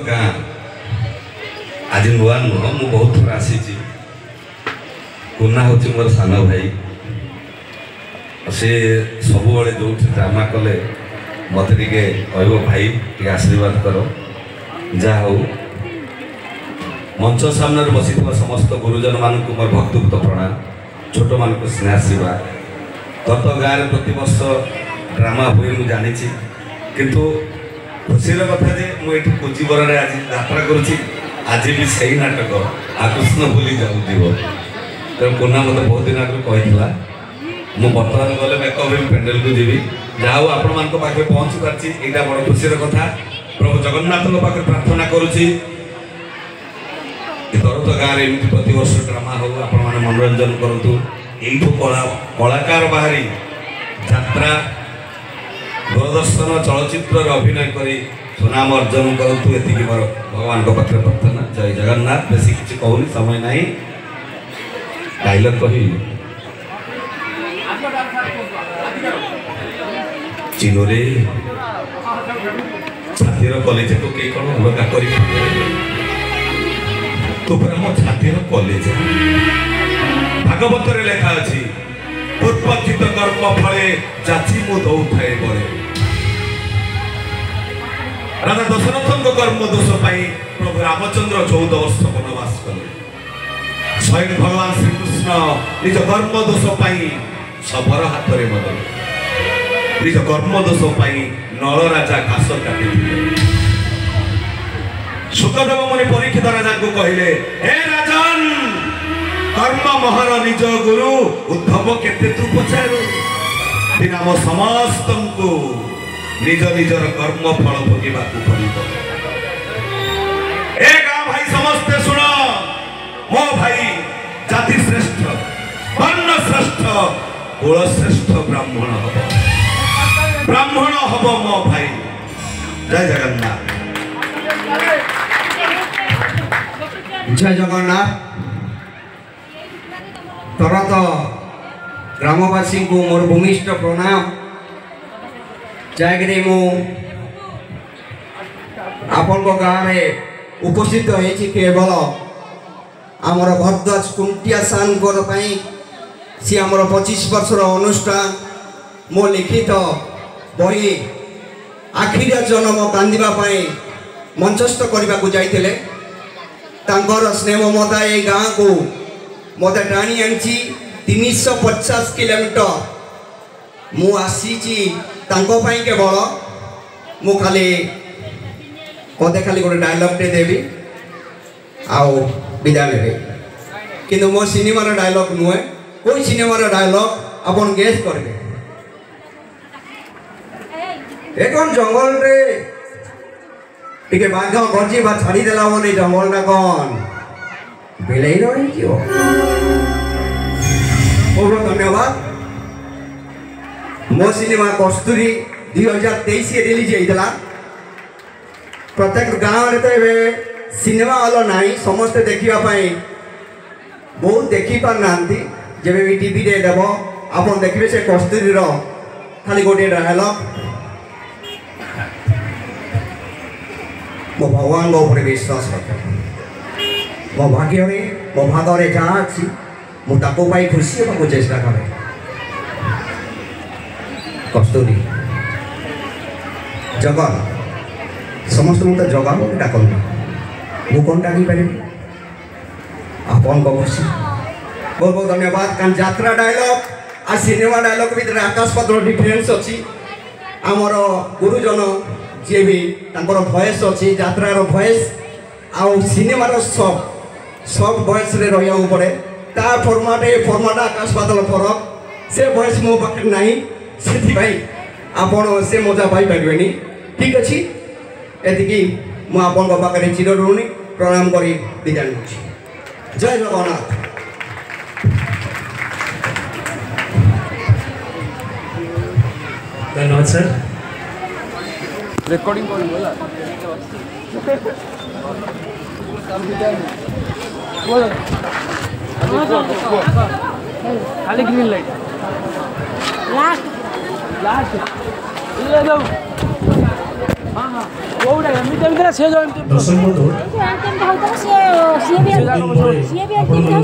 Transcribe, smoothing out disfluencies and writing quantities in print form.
गाँ आज नुआ नुह मु बहुत थोड़ा आसी कुना हूँ मोर सान भाई से सब जो ड्रामा कले मत टे कह भाई टे आशीर्वाद कर जा हो मंच सामने बसी समस्त गुरुजन मानक मोर भक्तियुक्त प्रणाम छोट मान स्नेह आशीर्वाद गत गाँव में प्रति वर्ष ड्रामा हुए मुझे जानी किंतु खुशी कथा जे मुझे कोचिबर आज यात्रा करुँच आज भी सही नाटक आकृष्ण भूली जाऊ तेणु कोना मत बहुत दिन आगे कही मु बर्तमान गले मेकअप पेंडेल को जी जहाँ आपण मान पाखे पहुँची पार्टी यहाँ बड़ खुशी कथा प्रभु जगन्नाथ पाखे प्रार्थना करुँची तरत गाँव में एमती प्रति वर्ष ड्रामा हो आपण मैंने मनोरंजन करूँ यू कलाकार बाहरी यात्रा दूरदर्शन चलचित्र अभिनय कर सुनाम अर्जन करूँ ये मोर भगवान पाखे प्रार्थना जय जगन्नाथ बेसी किसी कहूनी समय ना डायलॉग कही चिनोरे छातीर कलेज तो कई कौन अलगा कर तो मो छातीर कलेज भागवत लेखा अच्छी उत्पत्तित कर्म फले जाची मु दौए बड़े राजा दशरथ कर्म दोष प्रभु रामचंद्र 14 वर्ष वनवास कले स्वयं भगवान श्रीकृष्ण निज कर्म दोष शबर हाथ में मदे निज कर्म दोष नल राजा घास काटि सुखदेव मुनि परीक्षित राजा को कहले हे राजन कर्म महर निज गुरु उद्धव केते तू पचारू नाम समस्त को निज निजर कर्म फल भोगवा पड़ो ए गाँ भाई समस्ते शुण मो भाई जाति श्रेष्ठ वर्ण श्रेष्ठ कुल श्रेष्ठ ब्राह्मण हम मो भाई जय जगन्नाथ जय जगन्नाथ तरत ग्रामवासी को मोर भूमिष्ठ प्रणाम जयगिरी मु आपण गाँव में उपस्थित होती केवल आमर भरद्वाज कुंटिया सान सी आमर 25 वर्षर अनुष्ठान मो लिखित बही आखिर जन्म कांदीवाई मंचस्थ करने को जाते स्नेह ममता ये गाँ को मत टाणी आनी 350 किलोमीटर मु आसी केवल मु खाली कदे खाली गोटे डायलॉग टे देवी आओ विदाय ले कि मो सिनेमार डायलॉग नुहे कोई सिनेमार डायलॉग अपन गेस करेंगे एक जंगल रे टिके बाघ गर्जी बा छाड़ी देला बोले जंगल ना कौन बिलई रही बहुत धन्यवाद मो सिनेमा कस्तूरी 2023 रिलीज होता प्रत्येक गाँव में तो ये सिनेमा हल ना समस्ते देखापी बहुत देखी पारना जब भी टीवी रे देव आप देखिए से कस्तूरी खाली गोटे डायलॉग मो भगवान ऊपर विश्वास रखे मो भाग्य मो भागे जहाँ अच्छी मुझे खुशी होगा चेष्टा करे कस्तूरी जगन समस्त मत जगा बोली डाकन मु कौन डाकी पारि आपन को खुशी बहुत बहुत धन्यवाद कारण यात्रा डायलॉग आ सिनेमा डायलॉग भीतर आकाश पत्र डिफरेंस अच्छी आमर गुरुजन जी भी तांकर वॉइस अच्छी यात्रार वॉइस आउ सिनेमार सब वॉइस रे रहिया पड़े ता फॉर्माट आकाश बादल फरक से वॉइस मो पाखे नहीं से आपण से मजा पाई पारे ठीक अच्छे एति मुझे चिर ऋणी प्रणाम करी विदाय होची जय जगन्नाथ धन्यवाद सर रेकॉर्डिंग खाली ग्रीन लाइट लास्ट लास्ट ले लो हाँ କୋଉଟା ଏମିତି ଏମିତି ନା ସେ ଯୋଉ ଏମିତି ଦଶମ ବୋର୍ଡ ସିଏ ବି